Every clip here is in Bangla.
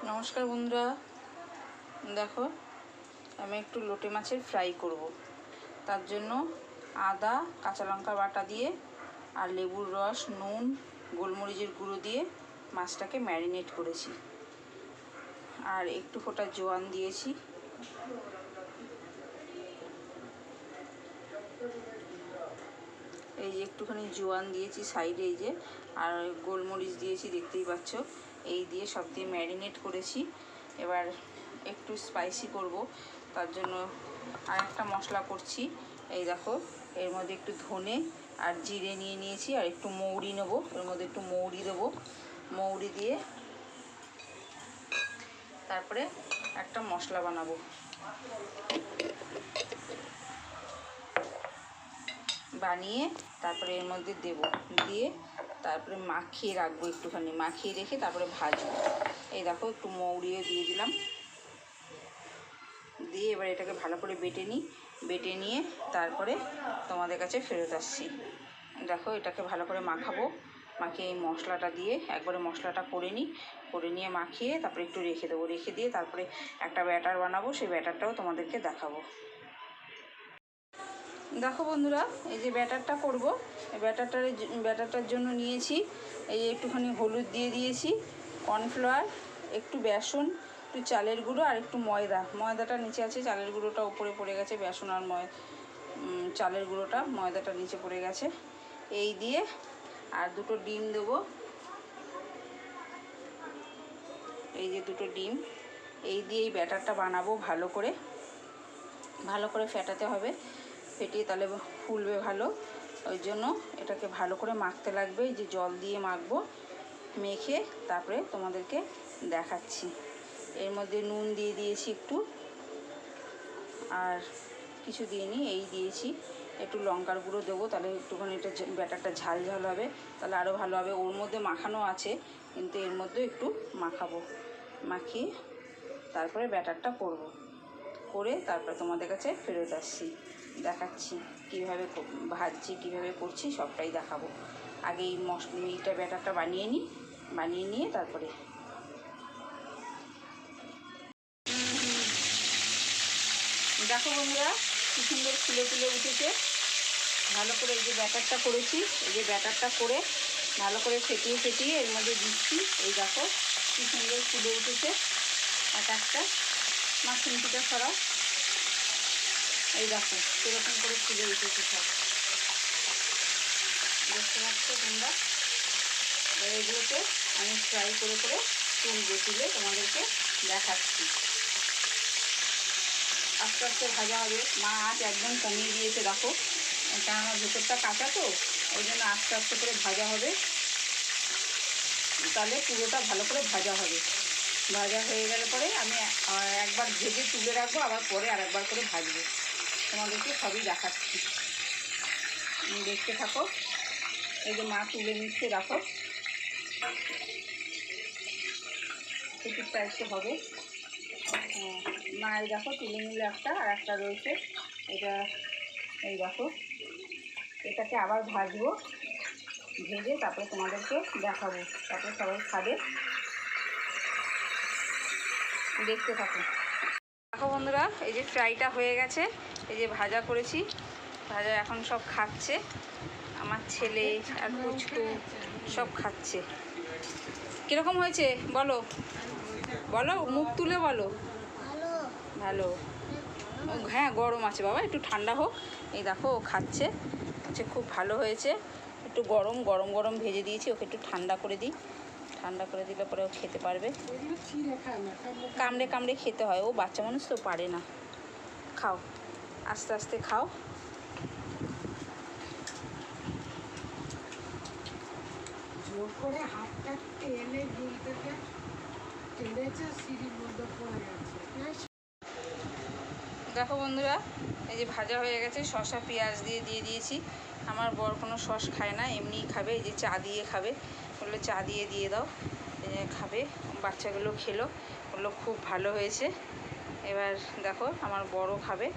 নমস্কার বন্ধুরা, দেখো আমি একটু লোটে মাছের ফ্রাই করব। তার জন্য আদা কাঁচা লঙ্কা বাটা দিয়ে আর লেবুর রস, নুন, গোলমরিচের গুঁড়ো দিয়ে মাছটাকে ম্যারিনেট করেছি। আর একটু ফোঁটা জোয়ান দিয়েছি। এই যে একটুখানি জোয়ান দিয়েছি সাইডে, এই যে, আর গোলমরিচ দিয়েছি, দেখতেই পাচ্ছ। এই দিয়ে সব দিয়ে ম্যারিনেট করেছি। এবার একটু স্পাইসি করব, তার জন্য আর একটা মশলা করছি। এই দেখো, এর মধ্যে একটু ধনে আর জিরে নিয়ে নিয়েছি, আর একটু মৌরি নেব। এর মধ্যে একটু মৌরি দেবো। মৌরি দিয়ে তারপরে একটা মশলা বানাবো। বানিয়ে তারপরে এর মধ্যে দেব, দিয়ে তারপরে মাখিয়ে রাখবো, একটুখানি মাখিয়ে রেখে তারপরে ভাজবো। এই দেখো, একটু মৌরিও দিয়ে দিলাম। দিয়ে এবার এটাকে ভালো করে বেটে নিয়ে তারপরে তোমাদের কাছে ফেরত আসছি। দেখো, এটাকে ভালো করে মাখাবো। মাখিয়ে এই মশলাটা দিয়ে একবারে মশলাটা করে নিয়ে মাখিয়ে তারপরে একটু রেখে দেবো। রেখে দিয়ে তারপরে একটা ব্যাটার বানাবো, সেই ব্যাটারটাও তোমাদেরকে দেখাবো। দেখো বন্ধুরা, এই যে ব্যাটারটা করব, এই ব্যাটারটার জন্য নিয়েছি এই যে একটুখানি হলুদ দিয়ে দিয়েছি, কর্নফ্লাওয়ার, একটু বেসন, একটু চালের গুঁড়ো আর একটু ময়দাটা নিচে আছে, চালের গুঁড়োটা উপরে পড়ে গেছে। বেসন আর চালের গুঁড়োটা, ময়দাটা নিচে পড়ে গেছে। এই দিয়ে আর দুটো ডিম দেবো। এই যে দুটো ডিম, এই দিয়ে এই ব্যাটারটা বানাবো। ভালো করে ফেটাতে হবে, ফেটিয়ে তাহলে ফুলবে ভালো। ওই জন্য এটাকে ভালো করে মাখতে লাগবে। এই যে জল দিয়ে মাখবো, মেখে তারপরে তোমাদেরকে দেখাচ্ছি। এর মধ্যে নুন দিয়ে দিয়েছি একটু, আর কিছু দিইনি, এই দিয়েছি। একটু লঙ্কার গুঁড়ো দেবো, তাহলে একটুখানি এটা ব্যাটারটা ঝাল হবে, তাহলে আরও ভালো হবে। ওর মধ্যে মাখানো আছে, কিন্তু এর মধ্যে একটু মাখাবো। মাখিয়ে তারপরে ব্যাটারটা করে তারপরে তোমাদের কাছে ফেরত আসছি, দেখাচ্ছি কীভাবে ভাজছি, কীভাবে করছি, সবটাই দেখাবো। আগে এইটা ব্যাটারটা বানিয়ে নিয়ে তারপরে দেখো বন্ধুরা, কি সুন্দর ফুলে উঠেছে। ভালো করে এই যে ব্যাটারটা করেছি, এই যে ব্যাটারটা করে ভালো করে ফেটিয়ে এর মধ্যে দিচ্ছি। এই দেখো কি সুন্দর ফুলে উঠেছে একটা। মাছটা সরাও, এই দেখো সেরকম করে ফুলে উঠেছে সব, দেখতে পাচ্ছ তোমরা। এগুলোকে আমি ফ্রাই করে তুলে তোমাদেরকে দেখাচ্ছি। আস্তে আস্তে ভাজা হবে। মা আঁচ একদম কমিয়ে দিয়েছে, দেখো, কেননা ভেতরটা কাঁচা তো, ওই জন্য আস্তে আস্তে করে ভাজা হবে, তাহলে পুরোটা ভালো করে ভাজা হবে। ভাজা হয়ে গেলে পরে আমি একবার ভেজে তুলে রাখবো, আবার পরে আরেকবার করে ভাজবো। তোমাদেরকে সবই দেখাচ্ছি, দেখতে থাকো। এই যে মা তুলে নিচ্ছে, দেখো একটু হবে। মা এই দেখো তুলে নিলে একটা, আর একটা রয়েছে, এটা এই দেখো। এটাকে আবার ভাজবো, ভেজে তারপরে তোমাদেরকে দেখাবো, তারপরে সবাই খাবে। দেখতে থাকো। দেখো বন্ধুরা, এই যে ফ্রাইটা হয়ে গেছে, এই যে ভাজা করেছি, ভাজা এখন সব খাচ্ছে। আমার ছেলে আর পুচকু সব খাচ্ছে। কীরকম হয়েছে বলো, মুখ তুলে বলো। ভালো। হ্যাঁ, গরম আছে বাবা, একটু ঠান্ডা হোক। এই দেখো ও খাচ্ছে, খুব ভালো হয়েছে। একটু গরম ভেজে দিয়েছি, ওকে একটু ঠান্ডা করে দিলে পরে ও খেতে পারবে। কামড়ে খেতে হয়, ও বাচ্চা মানুষ তো, পারে না। খাও, আস্তে আস্তে খাও। জোর করে হাতটা টেনে সিঁড়ির মধ্যে পড়ে গেছে। দেখো বন্ধুরা, এই যে ভাজা হয়ে গেছে, শসা পেঁয়াজ দিয়ে দিয়েছি। আমার বর কোনো সস খায় না, এমনিই খাবে। এই যে চা দিয়ে খাবে, বললো চা দিয়ে দাও, খাবে। বাচ্চাগুলো খেলো, বললো খুব ভালো হয়েছে। এবার দেখো আমার বরও খাবে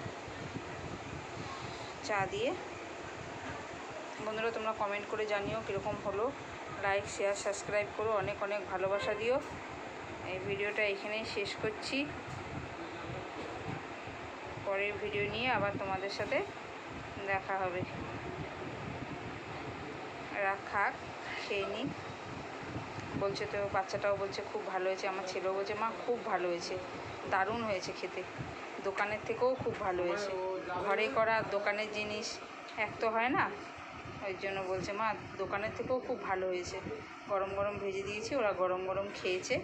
চা দিয়ে। বন্ধুরা, তোমরা কমেন্ট করে জানিও কীরকম হলো। লাইক, শেয়ার, সাবস্ক্রাইব করো, অনেক ভালোবাসা দিও। এই ভিডিওটা এখানেই শেষ করছি। পরের ভিডিও নিয়ে আবার তোমাদের সাথে দেখা হবে। এরা খাক, খেয়ে নিই। বলছে তো, বাচ্চাটাও বলছে খুব ভালো হয়েছে, আমার ছেলেও বলছে মা খুব ভালো হয়েছে, দারুণ হয়েছে খেতে, দোকানের থেকেও খুব ভালো হয়েছে। ঘরে করা দোকানের জিনিস এক তো হয় না, ওই জন্য বলছে মা দোকানের থেকেও খুব ভালো হয়েছে। গরম গরম ভেজে দিয়েছি, ওরা গরম গরম খেয়েছে।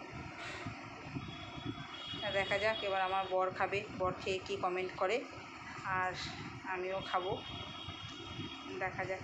দেখা যাক এবার আমার বর খাবে, বর খেয়ে কী কমেন্ট করে, আর আমিও খাবো, দেখা যাক।